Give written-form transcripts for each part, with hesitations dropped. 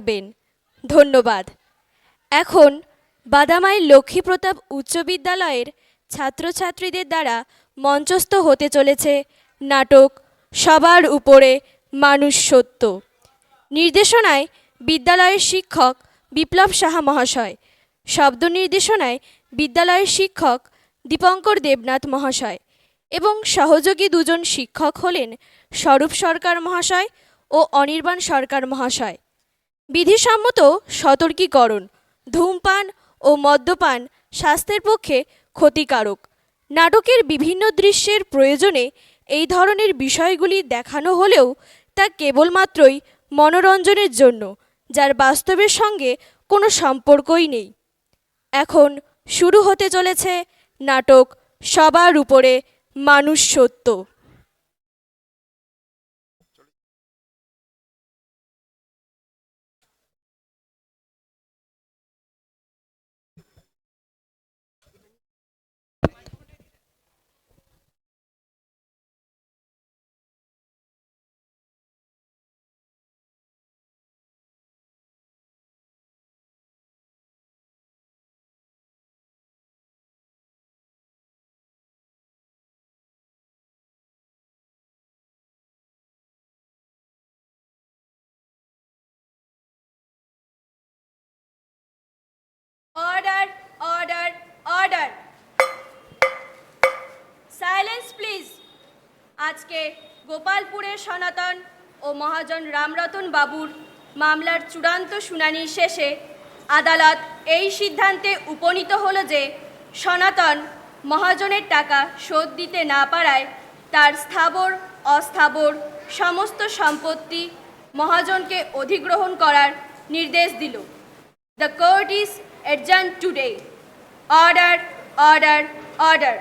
থাকবেন। ধন্যবাদ। এখন বাদামাইল লক্ষ্মীপ্রতাপ উচ্চ বিদ্যালয়ের ছাত্রছাত্রীদের দ্বারা মঞ্চস্থ হতে চলেছে নাটক সবার উপরে মানুষ সত্য। নির্দেশনায় বিদ্যালয়ের শিক্ষক বিপ্লব সাহা মহাশয়, শব্দ নির্দেশনায় বিদ্যালয়ের শিক্ষক দীপঙ্কর দেবনাথ মহাশয় এবং সহযোগী দুজন শিক্ষক হলেন স্বরূপ সরকার মহাশয় ও অনির্বাণ সরকার মহাশয়। বিধিসম্মত সতর্কীকরণ: ধূমপান ও মদ্যপান স্বাস্থ্যের পক্ষে ক্ষতিকারক। নাটকের বিভিন্ন দৃশ্যের প্রয়োজনে এই ধরনের বিষয়গুলি দেখানো হলেও তা কেবলমাত্রই মনোরঞ্জনের জন্য, যার বাস্তবের সঙ্গে কোনো সম্পর্কই নেই। এখন শুরু হতে চলেছে নাটক সবার উপরে মানুষ সত্য। Order, order, order. Silence please. আজকে গোপালপুরের সনাতন ও মহাজন রামরতন বাবুর মামলার চূড়ান্ত শুনানি শেষে আদালত এই সিদ্ধান্তে উপনীত হলো যে সনাতন মহাজনের টাকা শোধ দিতে না পারায় তার স্থাবর অস্থাবর সমস্ত সম্পত্তি মহাজনকে অধিগ্রহণ করার নির্দেশ দিল। The court is adjourned today. Order, order, order.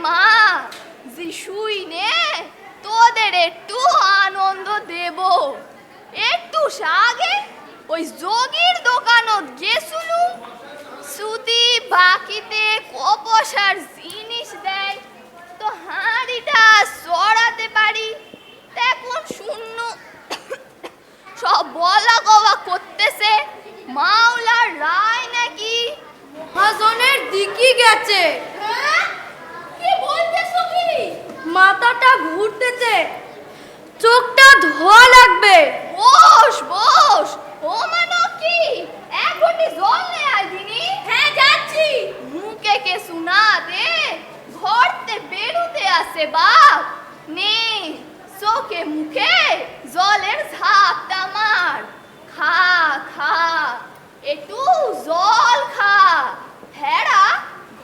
মা যিশুই নে তোদের একটু আনন্দ মাস আগে ওই যোগীর দোকানত গেছুলু, সুদি বাকিতে কপসার জিনিস দেয় তো হাঁড়িটা চড়াতে পারি, এখন শূন্য সব বলা কওয়া করতেছে মাওলার রায় নাকি মহাজনের দিকই গেছে। হ্যাঁ, কি বলতেছো কি? মাথাটা ঘুরতেছে, চোখটা ধোয়া লাগবে। বস বস, ও মানো কি এখনই জল নে আইদিনি? হ্যাঁ যাচ্ছি। মুখে কে শোনা দে, ঘরতে বেরুতে আসে বাপ নে, চোখে মুখে জলের ঝাপটা মার, খা খা একটু জল খা। হেরা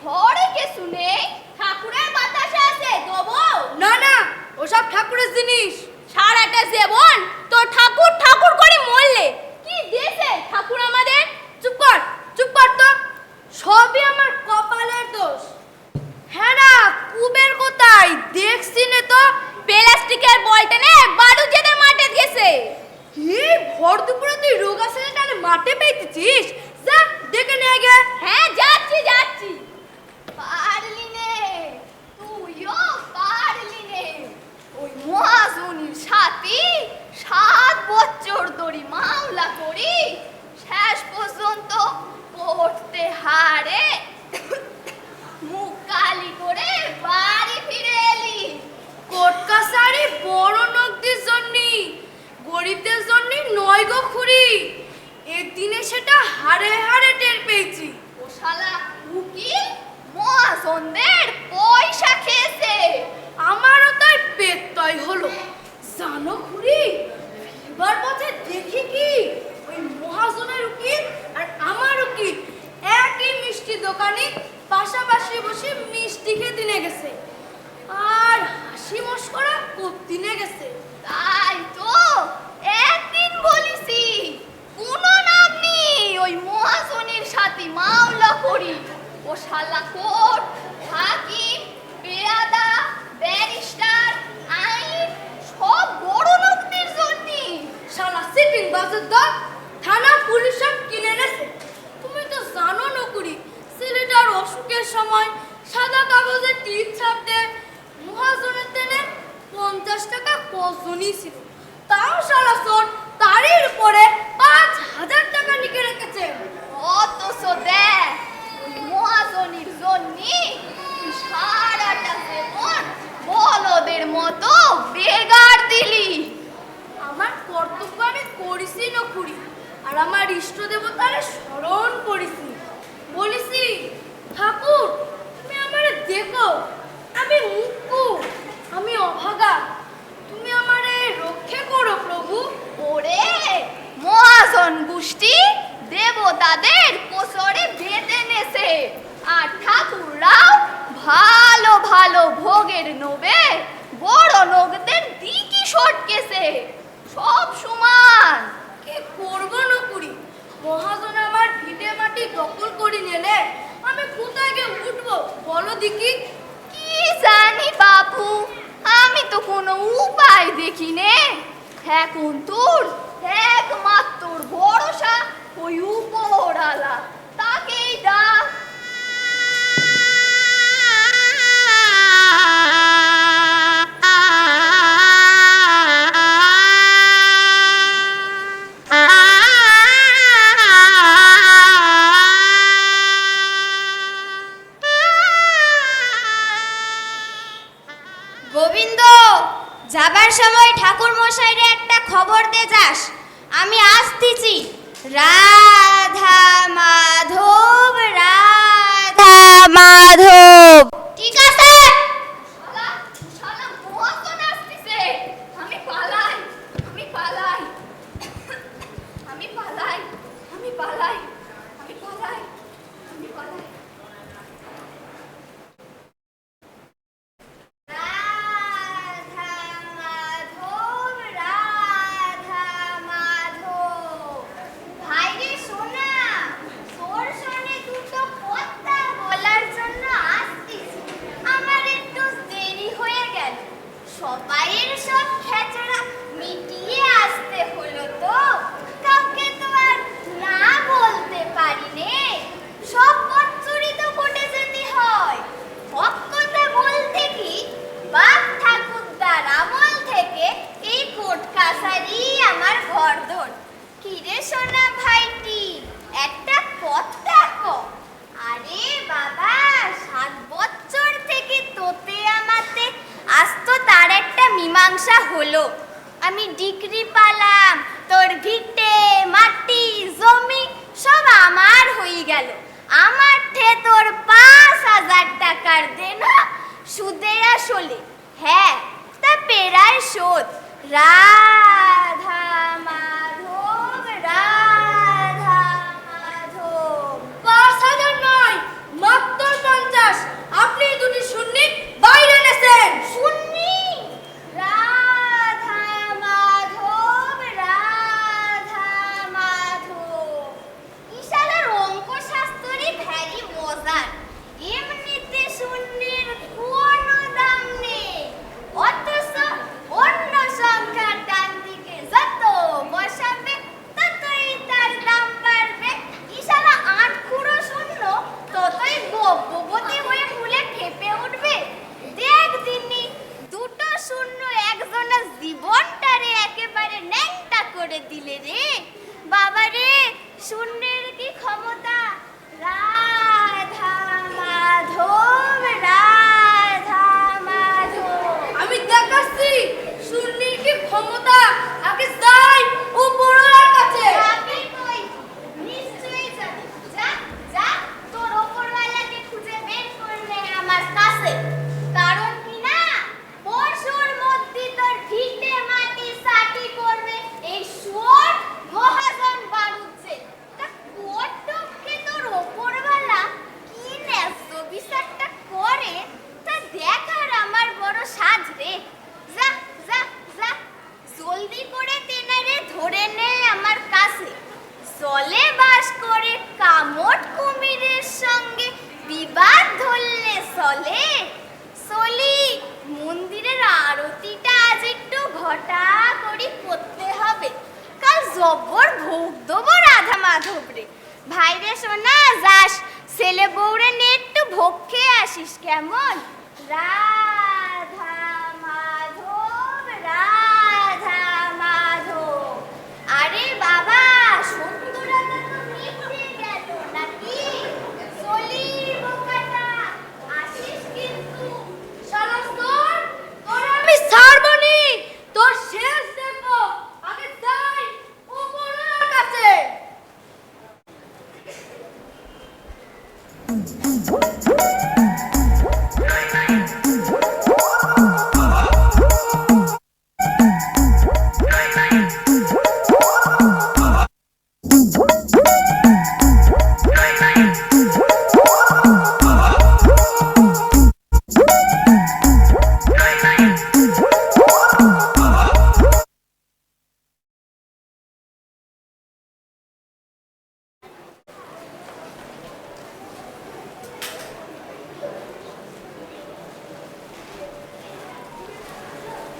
ঘরে কে শুনে ঠাকুরের বাতাসে আছে দেবো? না না, ওসব ঠাকুরের জিনিস। সারাটা জীবন তো ঠাকুর ঠাকুর করে মরলে, কি দিয়েছে ঠাকুর আমাদের? চুপ কর, চুপ কর তো, সবই আমার কপালের দোষ। হ্যাঁ না, কুবের কোথায় দেখছি না তো? প্লাস্টিকের বলটা নে বাড়ু যেদের মাঠে গেছে। এই ভর দুপুরে তুই রোগা ছেলেটারে মাঠে পেয়েছিস? যা দেখে নিয়ে গে। হ্যাঁ যাচ্ছি যাচ্ছি। পারলি নে, তুইও পারলি নে। ওই মহাজনীর সাথী 7 বছর ধরে মামলা করি শেষ পর্যন্ত করতে হারে মুখ কালি করে বাড়ি ফিরে এলি। কোট কাছারি বড় নকদের জন্য, গরিবদের জন্য নয় গো খুরি। একদিনে সেটা হারে হারে টের পেয়েছি। ও শালা উকিল মহাজনদের পয়সা খেয়েছে। আমারও তাই পেটটাই হলো। জানো খুরি, এবার পথে দেখি কি ওই মহাজনের উকিল আর আমার উকিল একই মিষ্টি দোকানে পাশাপাশি বসে মিষ্টি খেতে নিয়ে গেছে আর হাসি মশকরা করতে নিয়ে গেছে। তাই তো একদিন বলিছি কোনো নাম নেই ওই মহাজনের সাথে মামলা করি। ও শালা কোর্ট, হাকিম, পেয়াদা, ব্যারিস্টার, আইন সব বড় লোকদের জন্য। শালা সিটিং বাজের দল থানা পুলিশ সব কিনে এনেছে। তুমি তো জানো নকুরি, ছেলেটার অসুখের সময় সাদা কাগজে টিপ ছাপতে মহাজনের দেনে 50 টাকা কজনই ছিল, তাও শালা চোর তারই উপরে 5000 টাকা লিখে রেখেছে। অথচ দেখ ওই মহাজনের জন্য সারাটা জীবন বলদের মতো বেগার দিলি। আমার কর্তব্য আমি করিছি নকুরি, আর আমার ইষ্ট দেবতারে স্মরণ করিছি। বলিছি ঠাকুর তুমি আমারে দেখো, আমি মুক্ত, আমি অভাগা, তুমি আমারে রক্ষে করো প্রভু। ওরে মহাজন গোষ্ঠী দেবতাদের কোসরে বেঁধে নেছে, আর ঠাকুররাও ভালো ভালো ভোগের নোবে বড় লোকদের দিকই সটকেছে। সব সমান। কি করবো নকুরি, মহাজন আমার ভিটে মাটি দখল করে নিলে আমি কোথায় গিয়ে উঠবো বলো দেখি? কি জানি বাপু, আমি তো কোনো উপায় দেখি নে। এখন তোর একমাত্র ভরসা ওই উপরওয়ালা, তাকেই ডাক। গোবিন্দ, যাবার সময় ঠাকুর মশাইরে একটা খবর দে যাস, আমি আসতেছি। রাধা মাধব, রাধা মাধব। ঠিক আছে? শালা শালা মহাজন আসতেছে। আমি পালাই, আমি পালাই, আমি পালাই, আমি পালাই, আমি পালাই, আমি পালাই। রাধা মাধব, রাধা মাধব। ভাইরে সোনা, তোর সঙ্গে দুটো কথা বলার জন্য আসছিস। আমার আমি ডিগ্রি পালাম, তোর ভিটে মাটি জমি সব আমার হয়ে গেল। আমার ঠে তোর 5,000 টাকার দেনা সুদে আসলে, হ্যাঁ তা পেরায় শোধ। রাধা মাধব রাধা মাধব। 5,000 নয়, মাত্র 50। আপনি দুটি শূন্যি বাইরে এনেছেন। শুননি? রাধা মাধব রাধা মাধব। ইশালার অঙ্ক শাস্ত্রই ভ্যারি মজার। এমনিতে শূন্যের কোনো দাম নেই, অথচ অন্য সংখ্যার ডান দিকে যত বসাবে ততই তার দাম বাড়বে। ইশালা 8 খুঁড়ো শূন্য ততই গর্ভবতী হয়ে ফুলে ফেপে উঠবে। দেখ দিনি, দুটো শূন্য একজনের জীবনটারে একেবারে ন্যাংটা করে দিলে রে বাবা রে। শূন্যের কি ক্ষমতা! রাধা মাধব রাধা মাধব। আমি দেখাচ্ছি শূন্যের কি ক্ষমতা। আগে যাই উপরওয়ালার কাছে। যাবি কই? নিশ্চয়ই যাবি। যা যা, তোর ওপরওয়ালাকে খুঁজে বের করলে আমার কাছে। কারণ কি না, পরশুর মধ্যে তোর ভিটে মাটি সাটি করবে এই শুয়োর মহাজন বাড়ুচ্ছে। তা কোটকে তোর ওপরওয়ালা কি ন্যাস্ত বিচারটা করে তা দেখার আমার বড় সাজ রে। যা যা যা, জলদি করে তেনারে ধরে নে আমার কাছে। জলে বাস করে কামট কুমিরের সঙ্গে বিবাদ ধরলে চলে। চলি, মন্দিরের আরতিটা আজ একটু ঘটা করি করতে হবে। কাল জব্বর ভোগ দেবো রাধা মাধব রে। ভাইরে সোনা, যাস ছেলে বউরে নিয়ে একটু ভোগ খেয়ে আসিস কেমন? রাধা মাধব রাধা মাধব। আরে বাবা, সত্যরাটা তো মিটে গেল নাকি? চলি বোকাটা, আসিস কিন্তু। শালাস্তর, তোর আমি ছাড়বনি। তোর শেষ দেখো। আগে যাই উপরওয়ালার কাছে।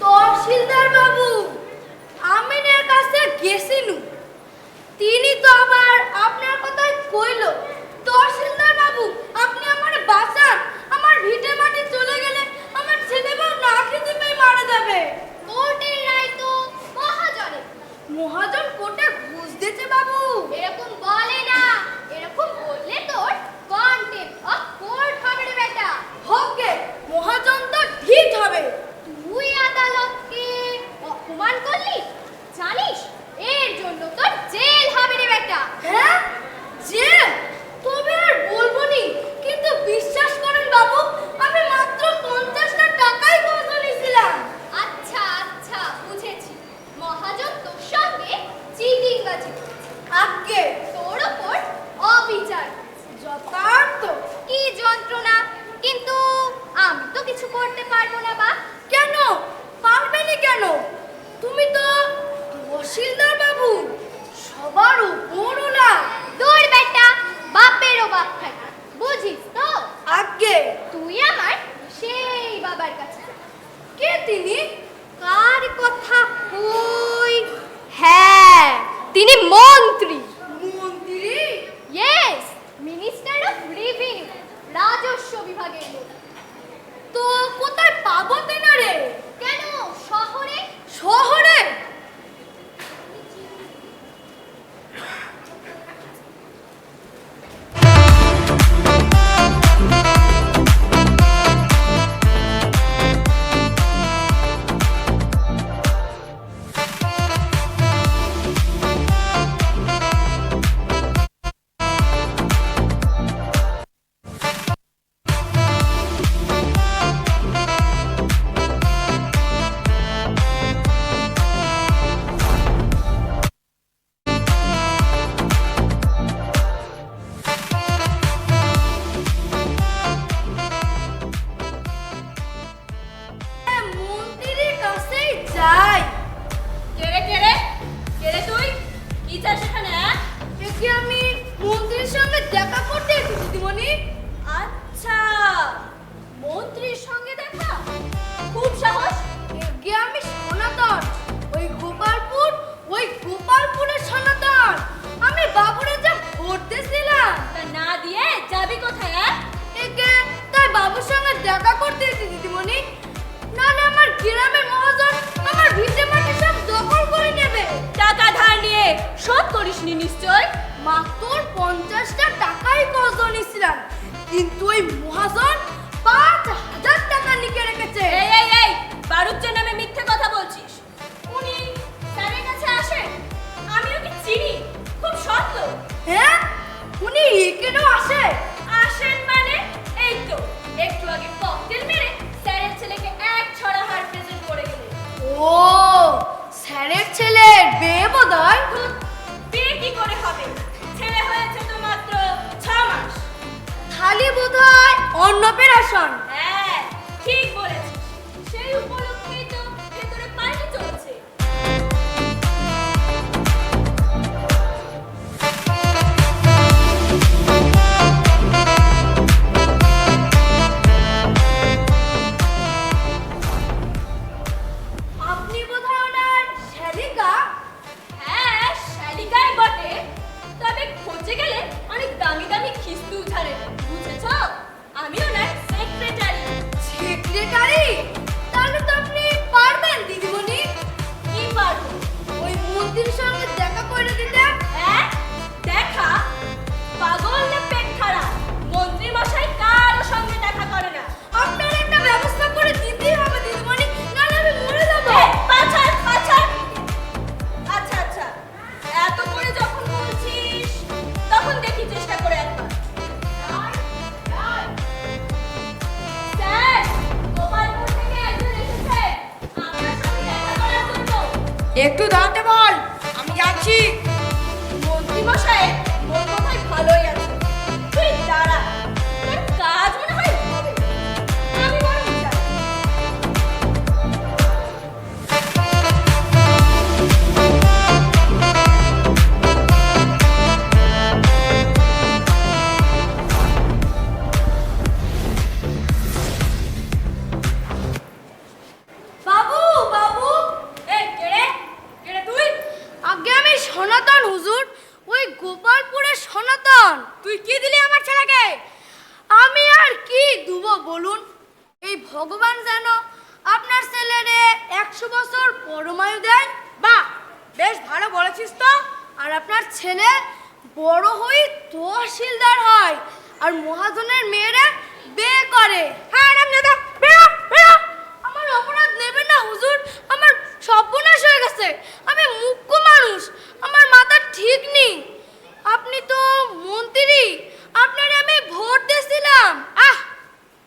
তহসিলদার বাবু, আমিনের কাছে গেছিনু। তিনি তো আবার আপনার কথাই কইল। তহসিলদার বাবু, আপনি আমার বাঁচান। আমার ভিটে মাটি চলে গেলে আমার ছেলে বউ না খেতে পেয়ে মারা যাবে। কোর্টের রায় তো মহাজনে। মহাজন কোর্টে ঘুষ দিয়েছে বাবু। এরকম বলে না, এরকম বললে তোর কন্টেম্প অফ কোর্ট হবে রে বেটা। হোকে, মহাজন তো ঠিক হবে। তুই আদালতকে অপমান করলি, জানিস এর জন্য তোর জেল হবে রে বেটা। হ্যাঁ, জেল? তবে আর বলবো নি। কিন্তু বিশ্বাস করেন বাবু, আমি মাত্র 50টা টাকাই ঘুষ নিয়েছিলাম। আচ্ছা আচ্ছা, বুঝেছি। মহাজন তোর সঙ্গে চিটিংবাজি করেছে, আগে তোর ওপর অবিচার করেছে। যথার্থ। কি যন্ত্রণা! কিন্তু আমি তো কিছু করতে পারবো না বা। কেন পারবেনি কেন? তুমি তো তহসিলদার বাবু, সবার উপরওয়ালা। দূর বেটা, বাপেরও বাপ থাকে, বুঝিস তো? আগে তুই আমার সেই বাবার কাছে যা। কে তিনি? কার কথা কই? হ্যাঁ, তিনি মন্ত্রী। মন্ত্রী? ইয়েস, মিনিস্টার অফ রেভিনিউ, রাজস্ব বিভাগের মন্ত্রী। তো কোথায় পাবো তেনারে? কেন, শহরে? শহরে? কি চাই সেখানে? একে আমি মন্ত্রীর সঙ্গে দেখা করতে এসেছি দিদিমণি। আচ্ছা, মন্ত্রীর সঙ্গে দেখা? খুব সাহস। একে আমি সনাতন, ওই গোপালপুরের সনাতন। আমি বাবুরে যা ভোট দিয়েছিলাম। তা না দিয়ে যাবি কোথায়? একে তাই বাবুর সঙ্গে দেখা করতে এসেছি দিদিমণি। নাহলে আমার গ্রামের মহাজন আমার ভিটে মাটি সব দখল করে নেবে। টাকা ধার নিয়ে শোধ করিসনি নিশ্চয়? মাত্র 50টা টাকাই কত নিছিলাম, কিন্তু ওই মহাজন 5000 টাকা নিকে রেখেছে। এই বারুজ্জের নামে মিথ্যে কথা বলছিস। উনি স্যারের কাছে আসেন, আমি ওকে চিনি, খুব সৎ লোক। হ্যাঁ, উনি এখানেও আসে? আসেন মানে এই তো একটু আগে ককটেল মেরে স্যারের ছেলেকে এক ছড়া হার প্রেজেন্ট করে গেলেন। ও, স্যারের ছেলের বিয়ে বোধহয়। বিয়ে কি করে হবে? ছেলে হয়েছে তো মাত্র 6 মাস। খালি বোধহয় অন্নপ্রাশন। হ্যাঁ, ঠিক বলেছিস। সেই উপলক্ষেই তো ভেতরে পার্টি চলছে। আপনি বোধহয় ওনার শ্যালিকা? হ্যাঁ, শালিকাই বটে, তবে খোঁজে গেলে অনেক দামি দামি খিস্তি উঠারে। বুঝেছ? আমি ওনার সেক্রেটারি। সেক্রেটারি? তাহলে তো আপনি পারবেন দিদিমণি। কি পারবো? ওই মন্ত্রীর সঙ্গে দেখা করে দিতে। হ্যাঁ, দেখা? পাগল না পেট খারাপ? মন্ত্রী মশাই কারো সঙ্গে দেখা করে না। আপনার একটা ব্যবস্থা করে দিতেই হবে দিদিমণি, নাহলে আমি মরে যাব। পাছার। আচ্ছা, এত করে যখন বলছিস তখন দেখি চেষ্টা করে একবার। স্যার, গোপালপুর থেকে একজন এসেছে আপনার সঙ্গে দেখা করার জন্য। একটু দাঁড়াতে বল, আমি যাচ্ছি। মন্ত্রী মশাই মন বোধহয় ভালোই আছে। তুই দাঁড়া, তোর কাজ মনে হয় হবে। আমি বরং যাই। বাবু, বাবু। এই কেড়ে তুই? আগে আমি সনাতন হুজুর, ওই গোপালপুরের সনাতন। তুই কি দিলি আমার ছেলেকে? আমি আর কি দেব বলুন? এই ভগবান যেন আপনার ছেলেরে 100 বছর পরমায়ু দেয়। বাহ, বেশ ভালো বলেছিস তো। আর আপনার ছেলে বড় হয়ে তহসিলদার হয় আর মহাজনের মেয়েরা বিয়ে করে। হ্যাঁ, রামজাদা, বেরো। আমার অপরাধ নেবেন না হুজুর, আমার সর্বনাশ হয়ে গেছে। আমি মুখ্য মানুষ, আমার মাথা ঠিক নেই। আপনি তো মন্ত্রী, আপনারে আমি ভোট দিয়েছিলাম।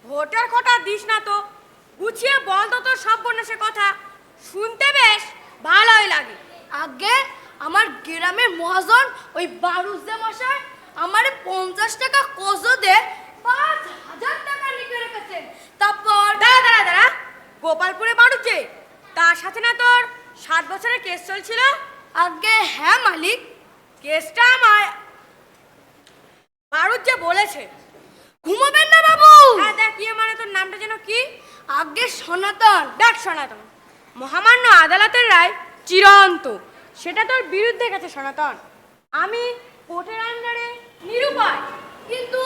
ভোটার কথা দিস না তো, গুছিয়ে বল তো তোর সর্বনাশের কথা, শুনতে বেশ ভালোই লাগে। আগে আমার গ্রামের মহাজন ওই বারুজে মশাই আমারে 50 টাকা কজো দে 5000 টাকা লিখে রেখেছেন। তারপর দাঁড়া, গোপালপুরে বাড়ুচ্ছে, তার সাথে না তোর 7 বছরের কেস চলছিল? আগে হ্যাঁ মালিক। কেসটা আমার বাড়ুচ্ছে বলেছে। ঘুমাবেন না বাবু? হ্যাঁ, দেখ কি মানে তোর নামটা যেন কি? আগে সনাতন। দেখ সনাতন, মহামান্য আদালতের রায় চিরন্ত, সেটা তোর বিরুদ্ধে গেছে সনাতন। আমি কোর্টের আন্ডারে নিরুপায়। কিন্তু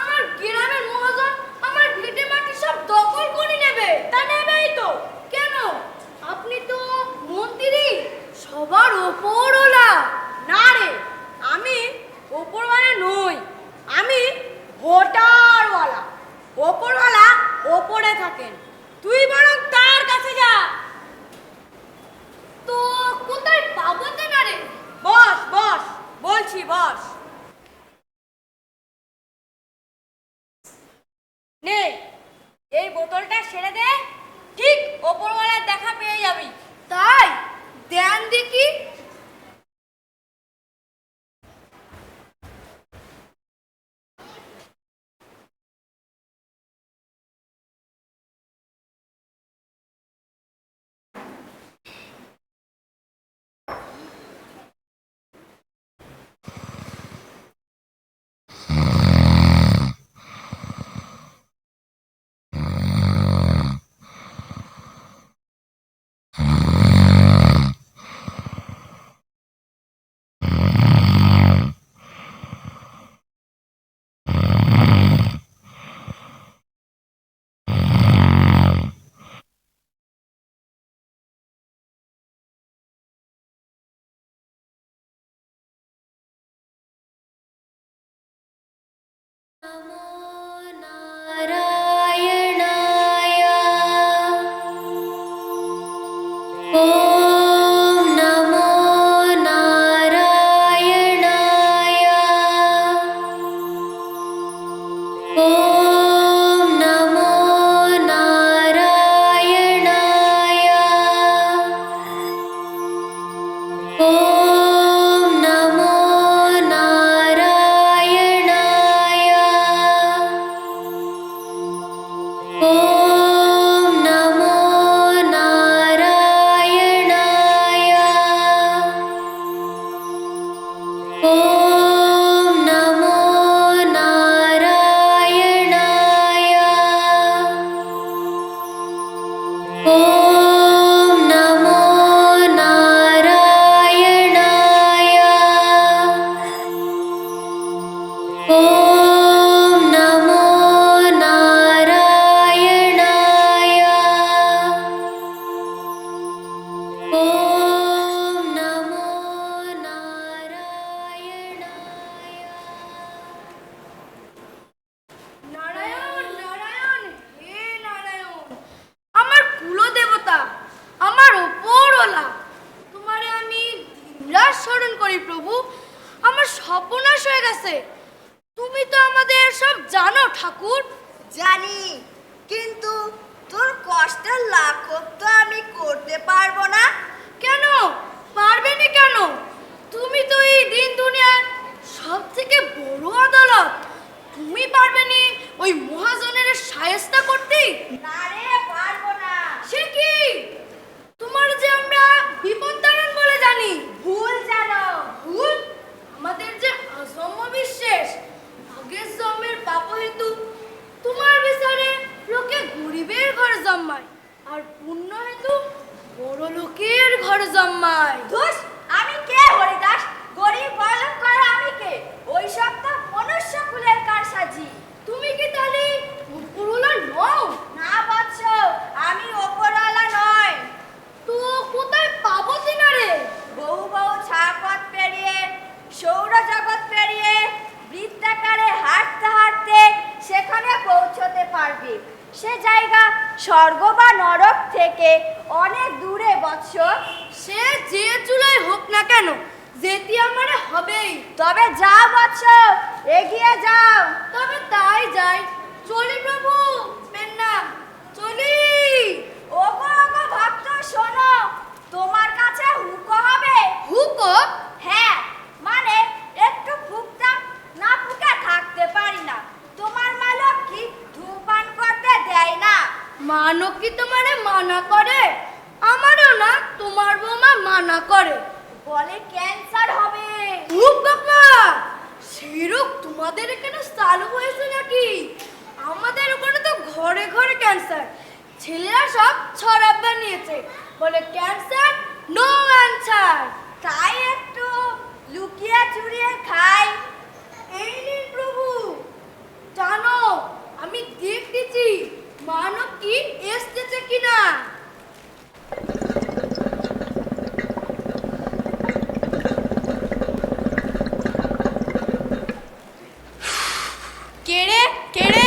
আমার গ্রামের মহাজন আমার ভিটে মাটি সব দখল করে নেবে। তা নেবেই তো। কেন? আপনি তো মন্ত্রী, সবার ওপরওয়ালা। না রে, আমি ওপরওয়ালা নই, আমি ভোটারওয়ালা। ওপরওয়ালা ওপরে থাকেন, তুই বরং তার কাছে যা। তো কোথায় পাবো তেনারে? বস বলছি বস। নে, এই বোতলটা সেরে দে, ঠিক ওপরওয়ালার দেখা পেয়ে যাবি। তাই দেন দেখি। নারায়ণ নারায়ণ হে নারায়ণ, আমার কুলদেবতা, আমার ওপরওয়ালা, তোমারে আমি দিনরাত স্মরণ করি প্রভু। আমার সর্বনাশ হয়ে গেছে। তুমি তো আমাদের সব জানো ঠাকুর। জানি, কিন্তু তোর কষ্টের লাঘব তো আমি করতে পারবো না। কেন পারবে না কেন? তুমি তো এই দিন দুনিয়ার সব থেকে বড় আদালত। তুমি পারবে নি ওই মহাজনের সায়স্তা করতে? না রে, পারবো না। সে কি? তোমার যে আমরা বিপদ তারণ বলে জানি। ভুল জানো। ভুল? আমাদের যে অসম্য বিশ্বাস, আগের জন্মের পাপ হেতু তোমার বিচারে লোকে গরিবের ঘরে জন্মায়, আর পুণ্য হেতু বড় লোকের ঘরে জন্মায়। ধুস, আমি কে হরিদাস? গরিব বলদ করা আমি কে? ওই সব তো মনুষ্য কুলের কারসাজি। তুমি কি তাহলে উপরওয়ালা নও? না বৎস, আমি ওপরওয়ালা নয়। তো কোথায় পাবো তিনারে? বহু বহু ছাপথ পেরিয়ে, সৌরজগৎ পেরিয়ে, বৃত্তাকারে হাঁটতে হাঁটতে সেখানে পৌঁছতে পারবে। সে জায়গা স্বর্গ বা নরক থেকে অনেক দূরে বৎস। সে যে চুলাই হোক না কেন, যেতে আমারে হবেই। তবে যাও বৎস, এগিয়ে যাও। তবে তাই যাই। চলি প্রভু, পেন্না চলি। ওগো ওগো ভক্ত, শোনো, তোমার কাছে হুকো হবে। হুকো? হ্যাঁ, মানে একটু ফুকতাম, না ফুকে থাকতে পারি না। তোমার মালক কি ধূমপান করতে দেয় না? মানব কি তোমারে মানা করে? আমারও না তোমার বৌমা মানা করে, বলে ক্যান্সার হবে। খুব বাবা, সেই রোগ তোমাদের এখানে চালু হয়েছে নাকি? আমাদের ওখানে তো ঘরে ঘরে ক্যান্সার। ছেলেরা সব ছড়াব্বা নিয়েছে, বলে ক্যান্সার নো অ্যান্সার। তাই একটু লুকিয়ে চুরিয়ে খাই। এই নিন প্রভু। জানো, আমি দেখতেছি মানব কি এসতেছে কিনা। কেড়ে কেড়ে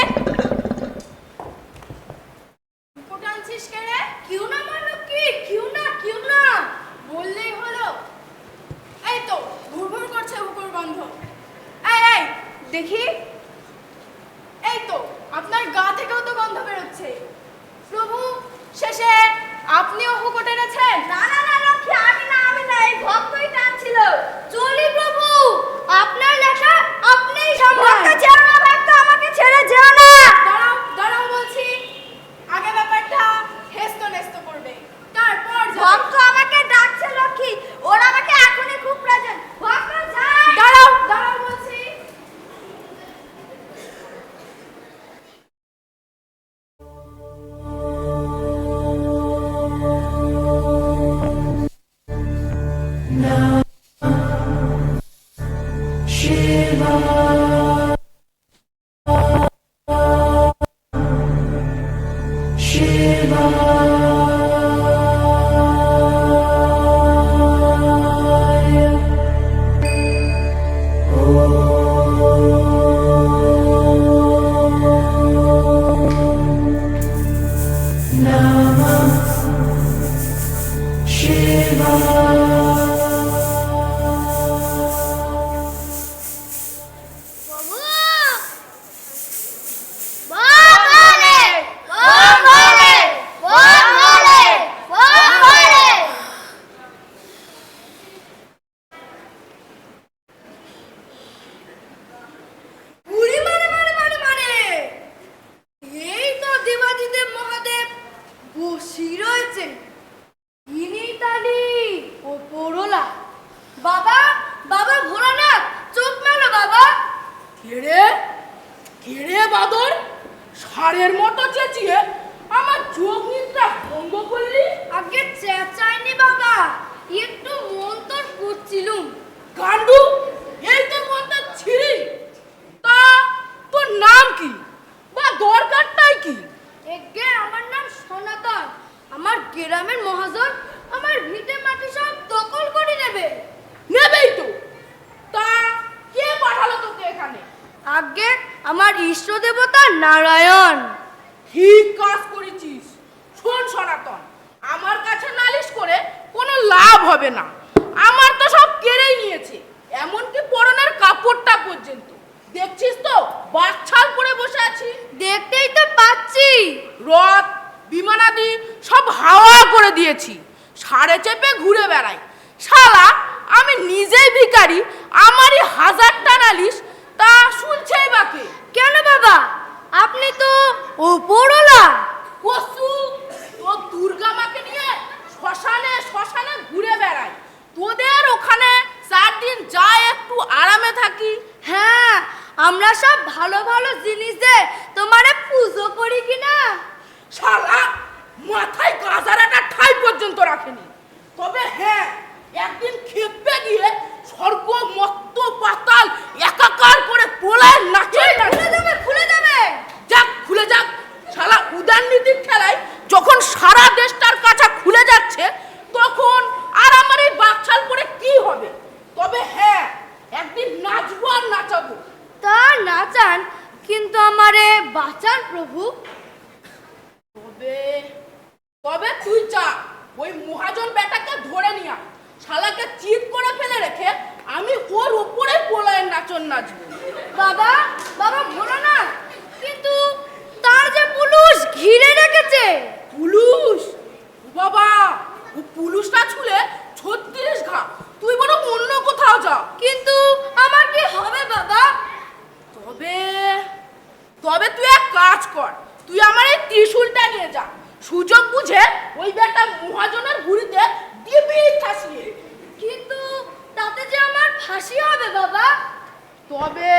টানছিস কে রে? কিউ না মানব কি? কিউ না, কিউ না বললেই হলো। এই তো ঘুরঘুর করছে হুকুর গন্ধ। এই এই দেখি, এই তো আপনার গা থেকেও তো গন্ধ বেরোচ্ছে। প্রভু, শেষে আপনিও হুকো টেনেছেন? না না না লক্ষ্মী, আমি না, এই ভক্তই টানছিল। চলি প্রভু, আপনার লেখা আপনিই সামলান। ভক্ত যেও না, ভক্ত আমাকে ছেড়ে যেও না। দাঁড়াও দাঁড়াও বলছি, আগে ব্যাপারটা হেস্ত নেস্ত করবে, তারপর যাবে। ভক্ত আমাকে ডাকছে লক্ষ্মী, ওর আমাকে এখনই খুব প্রয়োজন। ভক্ত যাই। দাঁড়াও দাঁড়াও বলছি। ষাঁড়ের মতো চেঁচিয়ে আমার চোখ নিদ্রা ভঙ্গ করলি? আগে চেঁচাইনি বাবা, একটু মন্তর করছিলুম। গান্ডু, এই তোর মনটা ছিঁড়ি। তা তোর নাম কি বা দরকারটাই কি? এগে আমার নাম সনাতন। আমার গ্রামের মহাজন আমার ভিটে মাটি সব দখল করে নেবে। নেবেই তো। তা কে পাঠালো তোকে এখানে? আগে আমার ইষ্ট দেবতা নারায়ণ। ঠিক কাজ করেছিস। শোন সনাতন, আমার কাছে নালিশ করে কোনো লাভ হবে না। আমার তো সব কেড়েই নিয়েছে, এমনকি পরনের কাপড়টা পর্যন্ত। দেখছিস তো বাচ্চাল পরে বসে আছি। দেখতেই তো পাচ্ছি। রথ বিমানাদি সব হাওয়া করে দিয়েছি, সাড়ে চেপে ঘুরে বেড়াই। শালা আমি নিজেই ভিখারি, আমারই হাজারটা নালিশ, তা শুনছেই বাকে। কেন বাবা, আপনি তো ওপরওয়ালা। কসু, তোর দুর্গা মাকে নিয়ে শ্মশানে শ্মশানে ঘুরে বেড়াই। তোদের ওখানে 4 দিন যা একটু আরামে থাকি। হ্যাঁ, আমরা সব ভালো ভালো জিনিস দিয়ে তোমারে পুজো করি কিনা। শালা মাথায় গাজার একটা ঠাই পর্যন্ত রাখেনি। তবে হ্যাঁ, একদিন খেপে গিয়ে স্বর্গ মত্ত পাতাল একাকার করে পোলায় নাচে। খুলে যাবে। যাক খুলে যাক। শালা উদারনীতির খেলায় যখন সারা দেশটার কাছে খুলে যাচ্ছে, তখন আর আমার এই বাকছাল পরে কি হবে? তবে হ্যাঁ, একদিন নাচবো আর নাচাবো। তা নাচান, কিন্তু আমারে বাঁচান প্রভু। তবে তবে তুই যা, ওই মহাজন বেটাকে ধরে নিয়া, শালাকে চিৎ করে ফেলে রেখে আমি ওর উপরে পোলায়ের নাচন নাচবো। বাবা, বাবা বলো না, কিন্তু তার যে পুলিশ ঘিরে রেখেছে। পুলুস? বাবা, ও পুলুসটা ছুলে 36 ঘা। তুই বরং অন্য কোথাও যা। কিন্তু আমার কি হবে বাবা? তবে তবে তুই এক কাজ কর, তুই আমার এই ত্রিশূলটা নিয়ে যা। সুযোগ বুঝে ওই বেটা মহাজনের ঘুড়িতে দিবি ঠাসিয়ে। কিন্তু তাতে যে আমার ফাঁসি হবে বাবা। তবে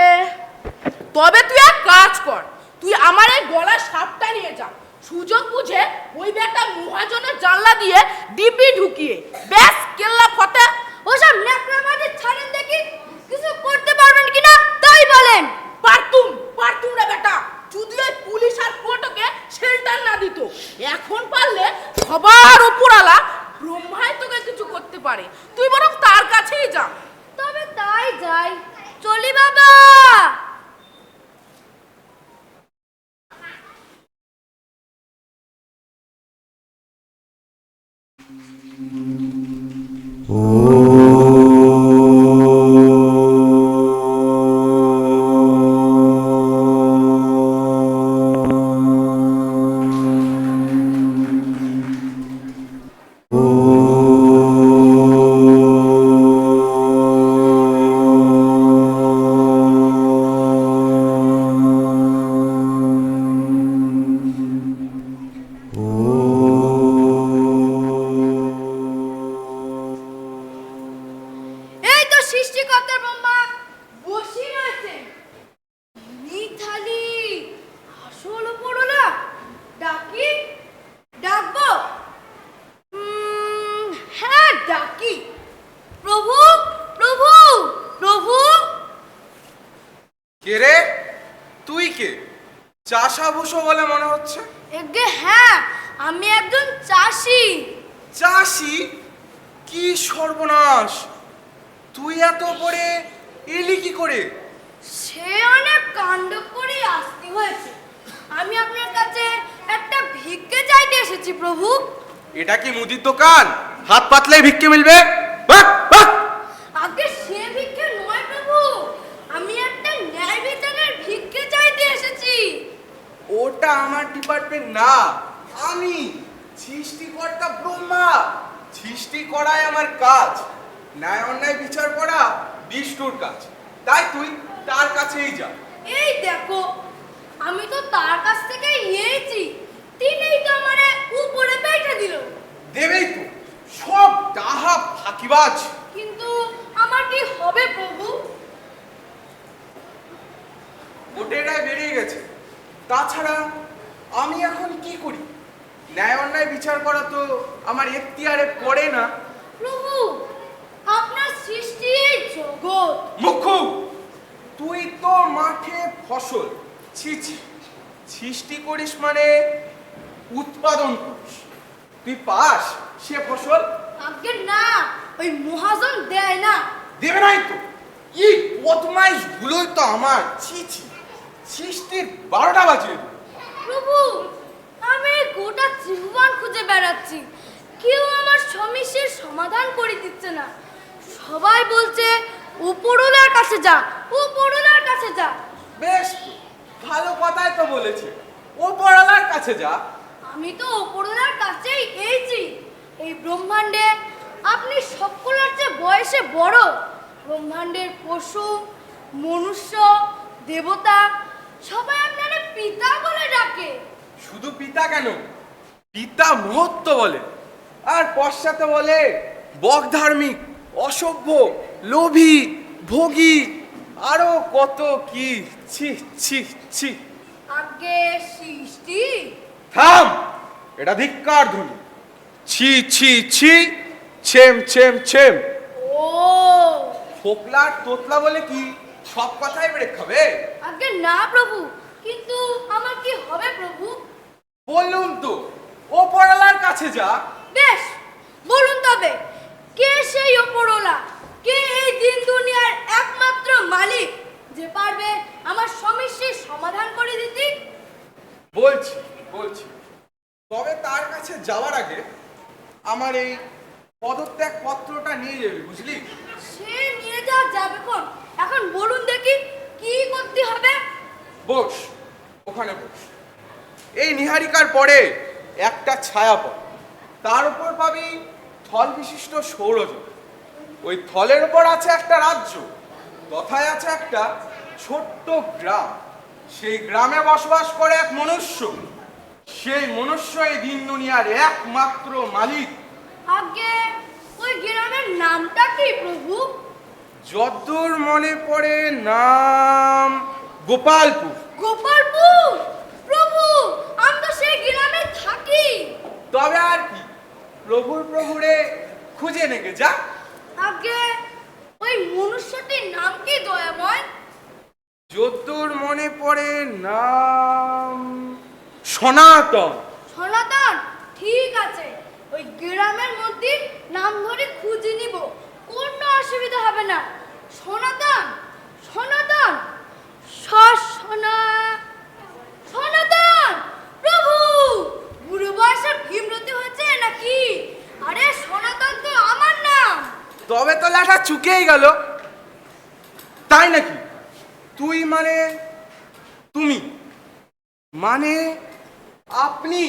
তবে তুই এক কাজ কর, তুই আমার এই গলার সাপটা নিয়ে যা। সুযোগ বুঝে ওই বেটা মহাজনের জানলা দিয়ে দিবি ঢুকিয়ে ব্যাস কেল্লা ফতে। ওসব ন্যাকড়াবাজি ছাড়েন দেখি, কিছু করতে পারবেন কিনা তাই বলেন। পারতুম রে বেটা, যদি ওই পুলিশ আর কোর্টকে শেল্টার না দিত। এখন পারলে সবার উপরালা ব্রহ্মাই তোকে কিছু করতে পারে। তুই বরং তার কাছেই যা। তবে তাই যাই, চলি বাবা। এই তো সৃষ্টিকর্তা ব্রহ্মা বসে রয়েছে। মিথালি, আসল উপরওয়ালা, ডাকি? ডাকবো? হ্যাঁ ডাকি। প্রভু, প্রভু, প্রভু। কে রে? তুই কে? চাষাভুষো বলে মনে হচ্ছে। এগে হ্যাঁ, আমি একজন চাষি। চাষি? কি সর্বনাশ! তুই এত পরে এলি কি করে? সে অনেক কাণ্ড করে আসতে হয়েছে। আমি আপনার কাছে একটা ভিক্ষে চাইতে এসেছি প্রভু। এটা কি মুদির দোকান? হাত পাতলেই ভিক্ষে মিলবে? বাহ, বাহ! আগে সে ভিক্ষে নয় প্রভু, আমি একটা ন্যায় বিচারের ভিক্ষে চাইতে এসেছি। ওটা আমার ডিপার্টমেন্ট না। আমি সৃষ্টিকর্তা ব্রহ্মা। সৃষ্টি করাই আমার কাজ, ন্যায় অন্যায় বিচার করা বিষ্ণুর কাজ। তাই তুই তার কাছেই যা। এই দেখো, আমি তো তার কাছ থেকে নিয়েছি, তিনিই তো আমারে উপরে বেঁধে দিল। দেবেই তো, সব ডাহা ফাঁকিবাজ। কিন্তু আমার কি হবে প্রভু? ওটেরায় বেরিয়ে গেছে। তাছাড়া আমি এখন কি করি? ন্যায় অন্যায় বিচার করা তো আমার এখতিয়ারে পড়ে না। প্রভু, আপনার সৃষ্টি এই জগৎ। মুখু, তুই তো মাঠে ফসল। ছি ছি, সৃষ্টি করিস মানে উৎপাদন করিস। তুই পাস সে ফসল? আগে না, ওই মহাজন দেয় না। দেবে নাই তো? এই বদমাইশ গুলোই তো আমার। ছি ছি, সৃষ্টির 12টা বাজিয়ে দিল। প্রভু, আমি গোটা ত্রিভুবন খুঁজে বেড়াচ্ছি, কেউ আমার সমস্যার সমাধান করে দিচ্ছে না। সবাই বলছে উপরওয়ালার কাছে যা, উপরওয়ালার কাছে যা। বেশ তো, ভালো কথাই তো বলেছে, ও পড়ালার কাছে যা। আমি তো উপরওয়ালার কাছেই এইছি। এই ব্রহ্মাণ্ডে আপনি সকলের চেয়ে বয়সে বড়। ব্রহ্মাণ্ডের পশু, মনুষ্য, দেবতা সবাই আপনারা পিতা বলে ডাকে। শুধু পিতা কেন, পিতা মহত্ব বলে, আর পশ্চাতে বলে বক ধার্মিক, অসভ্য, লোভী, ভোগী, আরো কত কি। ছি ছি ছি। আগে সৃষ্টি। থাম, এটা ধিক্কার ধ্বনি। ছি ছি ছি, ছেম ছেম ছেম। ও ফোকলা তোতলা বলে কি সব কথাই ব্রেক খাবে? আগে না প্রভু, কিন্তু আমার কি হবে প্রভু? বললুম তো, ও পড়ালার কাছে যা। বেশ, বলুন তবে কে সেই ওপরওয়ালা, কে এই দিন দুনিয়ার একমাত্র মালিক যে পারবে আমার সমস্যার সমাধান করে দিতে? বলছি বলছি, তবে তার কাছে যাওয়ার আগে আমার এই পদত্যাগ পত্রটা নিয়ে যাবি, বুঝলি? সে নিয়ে যাওয়া যাবে কোন? এখন বলুন দেখি কি করতে হবে? বস, ওখানে বস। এই নিহারিকার পরে একটা ছায়া পড়ে, তার উপর পাবি থল বিশিষ্ট সৌরজগৎ। ওই থলের উপর আছে একটা রাজ্য, তথায় আছে একটা ছোট্ট গ্রাম। সেই গ্রামে বসবাস করে এক মনুষ্য। সেই মনুষ্য এই দিন দুনিয়ার একমাত্র মালিক। আগে ওই গ্রামের নামটা কি প্রভু? যদ্দূর মনে পড়ে নাম গোপালপুর। গোপালপুর? প্রভু, আমি তো সেই গ্রামে থাকি। তবে আর কি, প্রভুর প্রভুরে খুঁজে নেগে যা। আগে ওই মনুষ্যটির নাম কি দয়াময়? যদ্দূর মনে পড়ে নাম সনাতন। সনাতন? ঠিক আছে, ওই গ্রামের মধ্যে নাম ধরে খুঁজে নিব, কোনো অসুবিধা হবে না। সনাতন, সনাতন, সনা সনাতন। প্রভু, বুড়ো বয়সে ভীমরতি হচ্ছে নাকি? আরে সনাতন তো আমার নাম। তবে তো লেখা চুকেই গেল। তাই নাকি? তুই মানে তুমি, মানে আপনি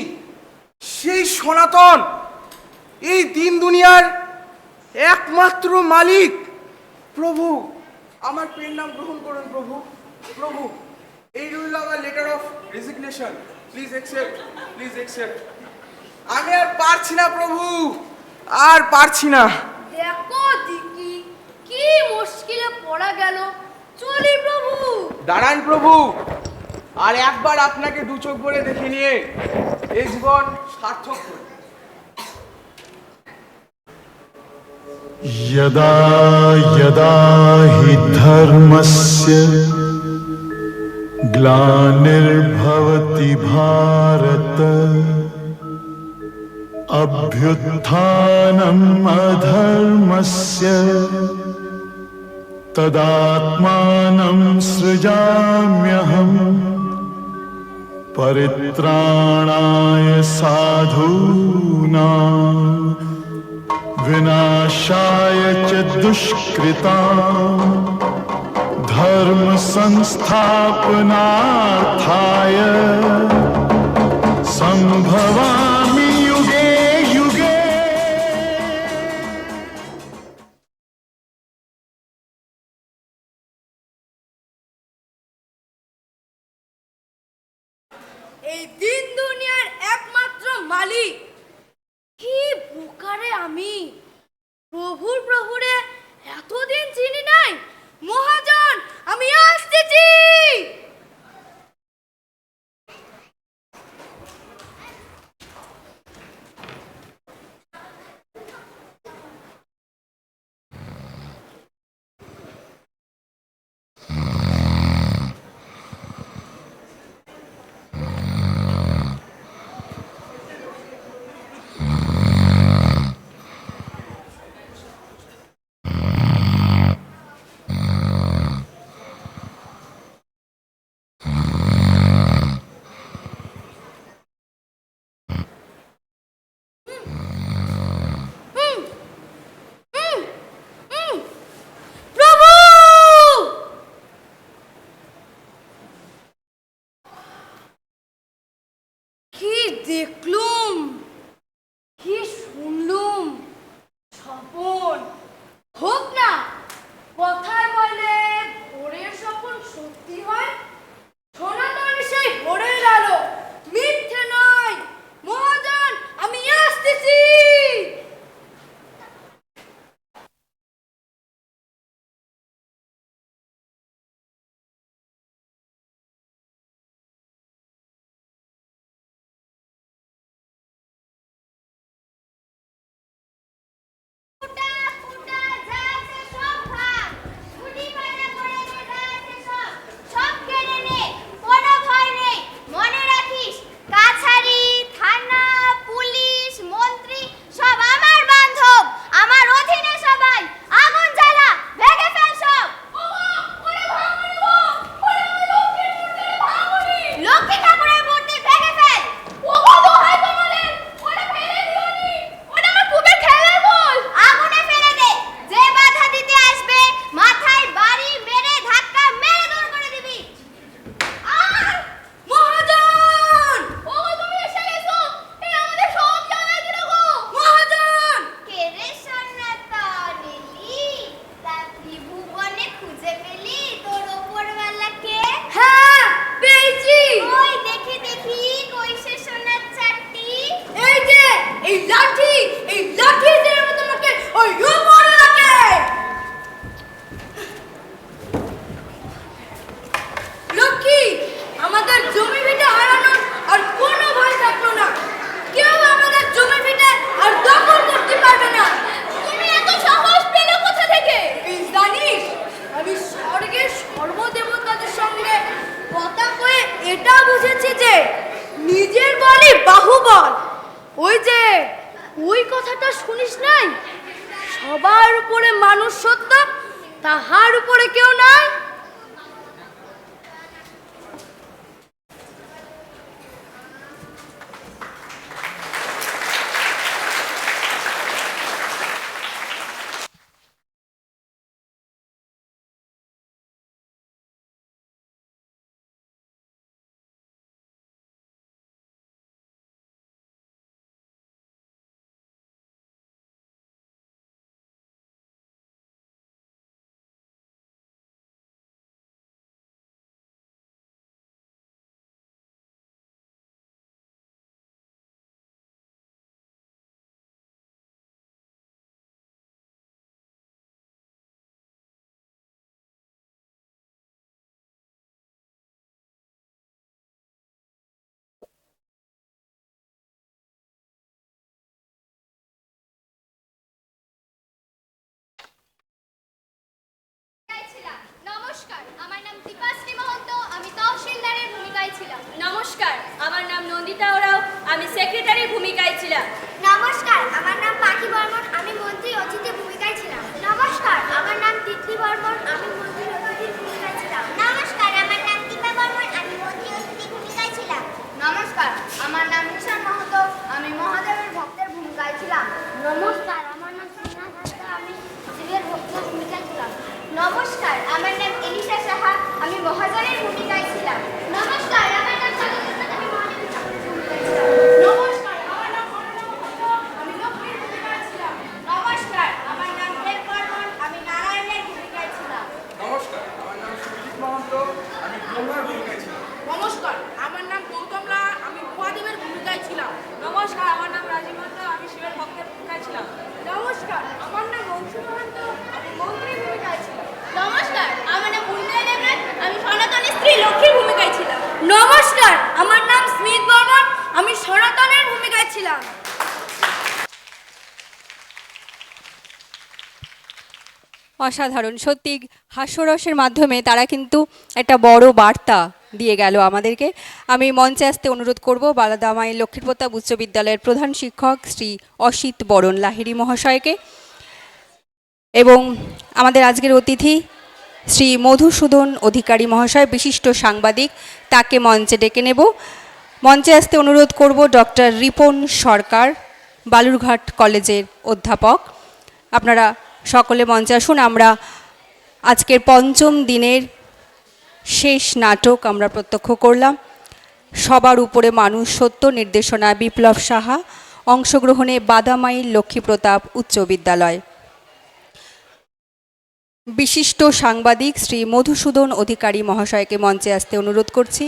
সেই সনাতন, এই দিন দুনিয়ার একমাত্র মালিক। প্রভু, আমার পেন নাম গ্রহণ করুন প্রভু। প্রভু, এই রইল আমার letter of resignation. Please accept, please accept. আমি আর পারছি না প্রভু, আর পারছি না। দেখো দিকি কি মুশকিলে পড়া গেল। চলি প্রভু। দাঁড়ান প্রভু, আর একবার আপনাকে দু চোখ ভরে দেখে নিয়ে এই জীবন সার্থক করি। यदा यदा हि धर्मस्य ग्लानिर्भवति भारत अभ्युत्थानम् अधर्मस्य तदात्मानं सृजाम्यहम् परित्राणाय साधूनां विनाशाय च दुष्कृतां धर्म संस्थापनार्थाय संभवामि युगे युगे। এই দিন দুনিয়ার একমাত্র মালিক। কি বোকারে আমি, প্রভুর প্রভুরে এতদিন চিনি নাই। মহাজন, আমি আসতেছি। উপরে মানুষ সত্য, তাহার উপরে কেউ নাই। নমস্কার, আমার নাম দীপাশ্রী মহন্ত, আমি তহসিলদারের ভূমিকায় ছিলাম। নমস্কার, আমার নাম নন্দিতা ওরাও, আমি সেক্রেটারির ভূমিকায় ছিলাম। নমস্কার, আমার নাম পাখি বর্মন, আমি মন্ত্রী অতিথির ভূমিকায় ছিলাম। নমস্কার, আমার নাম তিতলি বর্মন, আমি মন্ত্রী অতিথির ভূমিকায় ছিলাম। নমস্কার, আমার নাম দীপা বর্মন, আমি মন্ত্রী অতিথির ভূমিকায় ছিলাম। নমস্কার, আমার নাম নিশান মাহাতো, আমি মহাদেবের ভক্তের ভূমিকায় ছিলাম। নমস্কার, আমার নাম স্নেহা হাসদা, আমি শিবের ভক্তের ভূমিকায় ছিলাম। নমস্কার, আমার নাম এলিসা সাহা, আমি মহাজনের ভূমিকায় ছিলাম। নমস্কার, আমার নাম চন্দ্রপ্রসাদ, আমি মহাদেবের ভক্তের ভূমিকায় ছিলাম। নমস্কার, আমার নাম অনন্যা ভট্ট, আমি লক্ষ্মীর ভূমিকায় ছিলাম। নমস্কার, আমার নাম দেব বর্মন, আমি নারায়ণের ভূমিকায় ছিলাম। নমস্কার, আমার নাম সুজিত মহন্ত, আমি ব্রহ্মার ভূমিকায় ছিলাম। নমস্কার, আমার নাম গৌতম রায়, আমি মহাদেবের ভূমিকায় ছিলাম। নমস্কার, আমার নাম রাজীব মহন্ত, আমি শিবের ভক্তের ভূমিকায় ছিলাম। নমস্কার, আমার নাম অংশু মহন্ত, আমি মন্ত্রীর ভূমিকায় ছিলাম। নমস্কার, আমার নাম উর্মিলা দেবরাজ, আমি সনাতনের স্ত্রী লক্ষ্মীর ভূমিকায় ছিলাম। নমস্কার, আমার নাম স্মিত বর্মন, আমি সনাতনের ভূমিকায় ছিলাম। অসাধারণ, সত্যি হাস্যরসের মাধ্যমে তারা কিন্তু একটা বড় বার্তা দিয়ে গেল আমাদেরকে। আমি মঞ্চে আসতে অনুরোধ করব বালাদামাই লক্ষ্মীর প্রতাপ উচ্চ বিদ্যালয়ের প্রধান শিক্ষক শ্রী অসিত বরণ লাহিড়ী মহাশয়কে, এবং আমাদের আজকের অতিথি শ্রী মধুসূদন অধিকারী মহাশয়, বিশিষ্ট সাংবাদিক, তাকে মঞ্চে ডেকে নেব। মঞ্চে আসতে অনুরোধ করব ডক্টর রিপন সরকার, বালুরঘাট কলেজের অধ্যাপক। আপনারা সকলে মঞ্চে আসুন। আমরা আজকের পঞ্চম দিনের শেষ নাটক আমরা প্রত্যক্ষ করলাম, সবার উপরে মানুষ সত্য, নির্দেশনা বিপ্লব সাহা, অংশগ্রহণে বাদামাইল লক্ষ্মীপ্রতাপ উচ্চ বিদ্যালয়। বিশিষ্ট সাংবাদিক শ্রী মধুসূদন অধিকারী মহাশয়কে মঞ্চে আসতে অনুরোধ করছি।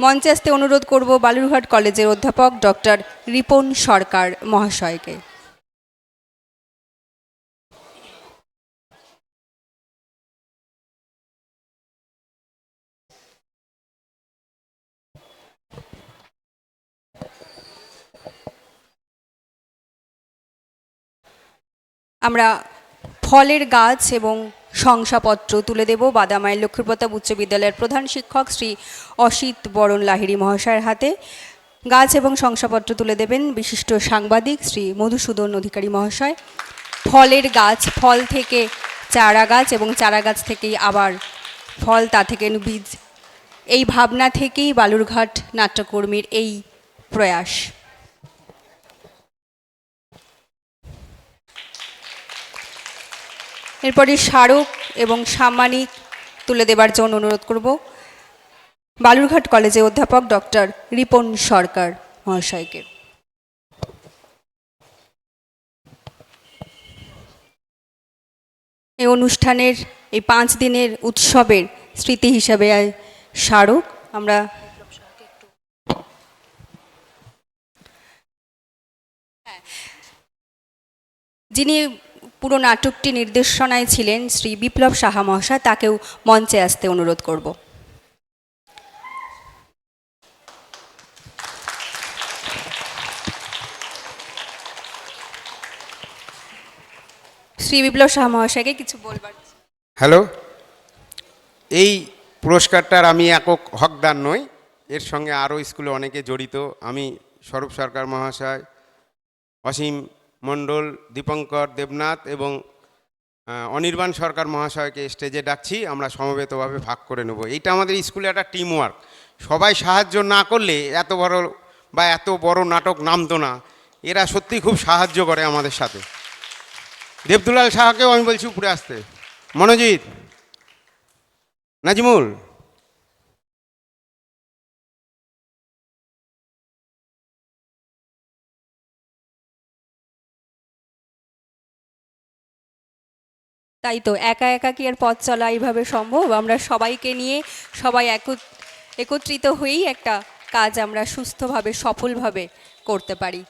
মঞ্চে আসতে অনুরোধ করব বালুরঘাট কলেজের অধ্যাপক ডক্টর রিপন সরকার মহাশয়কে। আমরা ফলের গাছ এবং শংসাপত্র তুলে দেব বাদামাইল লক্ষ্মীপ্রতাপ উচ্চ বিদ্যালয়ের প্রধান শিক্ষক শ্রী অসিত বরণ লাহিড়ী মহাশয়ের হাতে। গাছ এবং শংসাপত্র তুলে দেবেন বিশিষ্ট সাংবাদিক শ্রী মধুসূদন অধিকারী মহাশয়। ফলের গাছ, ফল থেকে চারা গাছ এবং চারা গাছ থেকেই আবার ফল, তা থেকে বীজ, এই ভাবনা থেকেই বালুরঘাট নাট্যকর্মীর এই প্রয়াস। এরপরে স্মারক এবং সাম্মানিক তুলে দেবার জন্য অনুরোধ করব বালুরঘাট কলেজে অধ্যাপক ডক্টর রিপন সরকার মহাশয়কে। এই অনুষ্ঠানের এই 5 দিনের উৎসবের স্মৃতি হিসাবে স্মারক আমরা যিনি পুরো নাটকটি নির্দেশনায় ছিলেন শ্রী বিপ্লব সাহা মহাশয়, তাকেও মঞ্চে আসতে অনুরোধ করব। শ্রী বিপ্লব সাহা মহাশয়কে কিছু বলবার। হ্যালো, এই পুরস্কারটার আমি একক হকদার নই, এর সঙ্গে আরও স্কুলে অনেকে জড়িত। আমি স্বরূপ সরকার মহাশয়, অসীম মণ্ডল, দীপঙ্কর দেবনাথ এবং অনির্বাণ সরকার মহাশয়কে স্টেজে ডাকছি, আমরা সমবেতভাবে ভাগ করে নেব। এইটা আমাদের স্কুলে একটা টিম ওয়ার্ক। সবাই সাহায্য না করলে এত বড় নাটক নামতো না। এরা সত্যি খুব সাহায্য করে আমাদের সাথে। দেবদুলাল সাহাকেও আমি বলছি উপরে আসতে। মনোজিৎ, নাজিমুল, তাই তো, একা একা কি আর পথ চলা এইভাবে সম্ভব? আমরা সবাইকে নিয়ে সবাই একত্রিত হয়েই একটা কাজ আমরা সুস্থভাবে সফলভাবে করতে পারি।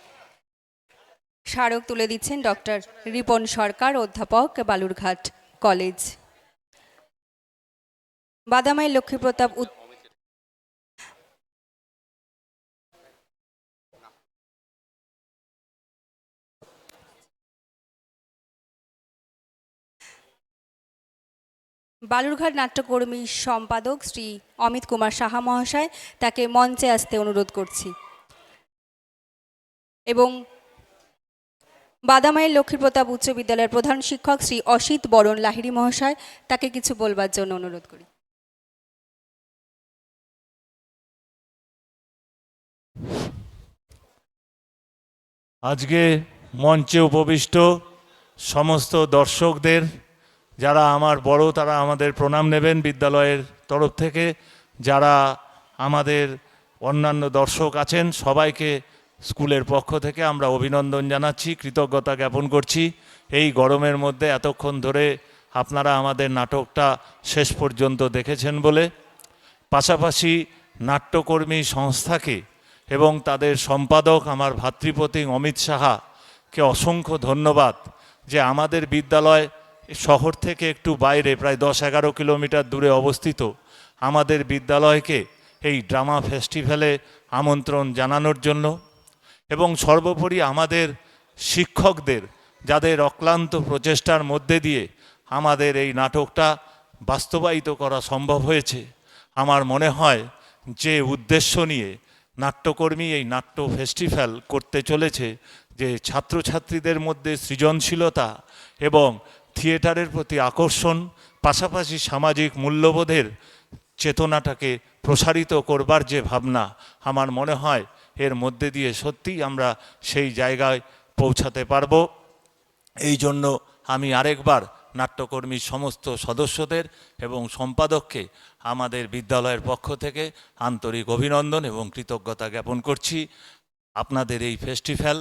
স্মারক তুলে দিচ্ছেন ডক্টর রিপন সরকার, অধ্যাপক, বালুরঘাট কলেজ। বাদামাই লক্ষ্মীপ্রতাপ বালুরঘাট নাট্যকর্মী সম্পাদক শ্রী অমিত কুমার সাহা মহাশয়, তাকে মঞ্চে আসতে অনুরোধ করছি। এবং বাদামাইল লক্ষ্মীপ্রতাপ উচ্চ বিদ্যালয়ের প্রধান শিক্ষক শ্রী অসিত বরণ লাহিড়ী মহাশয়, তাকে কিছু বলবার জন্য অনুরোধ করি। আজকে মঞ্চে উপবিষ্ট সমস্ত দর্শকদের, যারা আমার বড়, তারা আমাদের প্রণাম নেবেন বিদ্যালয়ের তরফ থেকে। যারা আমাদের অন্যান্য দর্শক আছেন, সবাইকে স্কুলের পক্ষ থেকে আমরা অভিনন্দন জানাচ্ছি, কৃতজ্ঞতা জ্ঞাপন করছি। এই গরমের মধ্যে এতক্ষণ ধরে আপনারা আমাদের নাটকটা শেষ পর্যন্ত দেখেছেন বলে। পাশাপাশি নাট্যকর্মী সংস্থাকে এবং তাদের সম্পাদক আমার ভাতৃপ্রতিম অমিত সাহাকে অসংখ্য ধন্যবাদ, যে আমাদের বিদ্যালয় শহর থেকে একটু বাইরে, প্রায় 10-11 কিলোমিটার দূরে অবস্থিত আমাদের বিদ্যালয়কে এই ড্রামা ফেস্টিভ্যালে আমন্ত্রণ জানানোর জন্য, এবং সর্বোপরি আমাদের শিক্ষকদের, যাদের অক্লান্ত প্রচেষ্টার মধ্যে দিয়ে আমাদের এই নাটকটা বাস্তবায়িত করা সম্ভব হয়েছে। আমার মনে হয় যে উদ্দেশ্য নিয়ে নাট্যকর্মী এই নাট্য ফেস্টিভ্যাল করতে চলেছে, যে ছাত্রছাত্রীদের মধ্যে সৃজনশীলতা এবং থিয়েটারের প্রতি আকর্ষণ, পাশাপাশি সামাজিক মূল্যবোধের চেতনাটাকে প্রসারিত করবার যে ভাবনা, আমার মনে হয় এর মধ্যে দিয়ে সত্যিই আমরা সেই জায়গায় পৌঁছাতে পারব। এই জন্য আমি আরেকবার নাট্যকর্মীর সমস্ত সদস্যদের এবং সম্পাদককে আমাদের বিদ্যালয়ের পক্ষ থেকে আন্তরিক অভিনন্দন এবং কৃতজ্ঞতা জ্ঞাপন করছি। আপনাদের এই ফেস্টিভ্যাল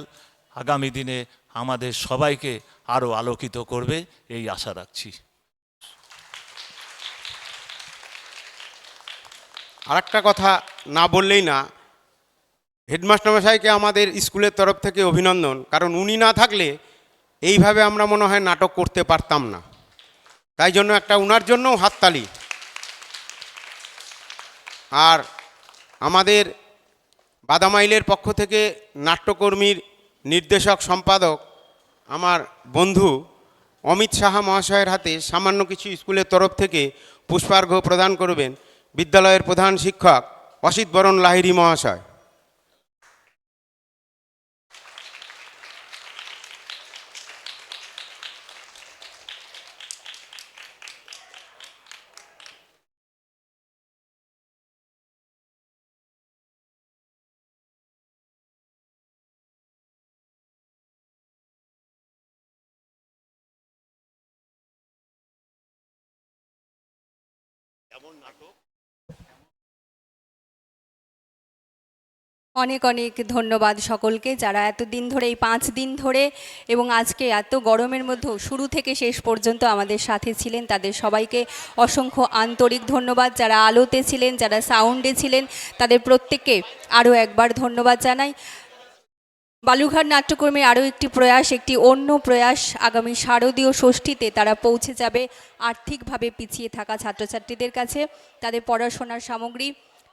আগামী দিনে আমাদের সবাইকে আরও আলোকিত করবে, এই আশা রাখছি। আর একটা কথা না বললেই না, হেডমাস্টার মশাইকে আমাদের স্কুলের তরফ থেকে অভিনন্দন। কারণ উনি না থাকলে এইভাবে আমরা মনে হয় নাটক করতে পারতাম না। তাই জন্য একটা উনার জন্যও হাততালি। আর আমাদের বাদামাইলের পক্ষ থেকে নাট্যকর্মীর নির্দেশক সম্পাদক আমার বন্ধু অমিত সাহা মহাশয়ের হাতে সামান্য কিছু স্কুলের তরফ থেকে পুষ্পার্ঘ্য প্রদান করবেন বিদ্যালয়ের প্রধান শিক্ষক অসিত বরণ লাহিড়ী মহাশয়। অনেক অনেক ধন্যবাদ সকলকে, যারা এতদিন ধরে, এই 5 দিন ধরে এবং আজকে এত গরমের মধ্যেও শুরু থেকে শেষ পর্যন্ত আমাদের সাথে ছিলেন। তাদের সবাইকে অসংখ্য আন্তরিক ধন্যবাদ। যারা আলোতে ছিলেন, যারা সাউন্ডে ছিলেন, তাদের প্রত্যেককে আরও একবার ধন্যবাদ জানাই। বালুরঘাট নাট্যকর্মীর আরও একটি প্রয়াস, একটি অন্য প্রয়াস, আগামী শারদীয় ষষ্ঠীতে তারা পৌঁছে যাবে আর্থিকভাবে পিছিয়ে থাকা ছাত্রছাত্রীদের কাছে। তাদের পড়াশোনার সামগ্রী,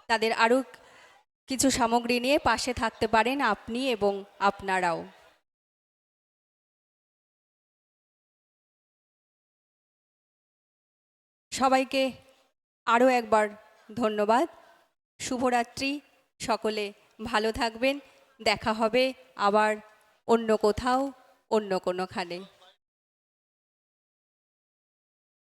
তাদের আরও কিছু সামগ্রী নিয়ে পাশে থাকতে পারেন আপনি এবং আপনারাও। সবাইকে আরও একবার ধন্যবাদ। শুভরাত্রি, সকলে ভালো থাকবেন। দেখা হবে আবার অন্য কোথাও, অন্য কোনোখানে।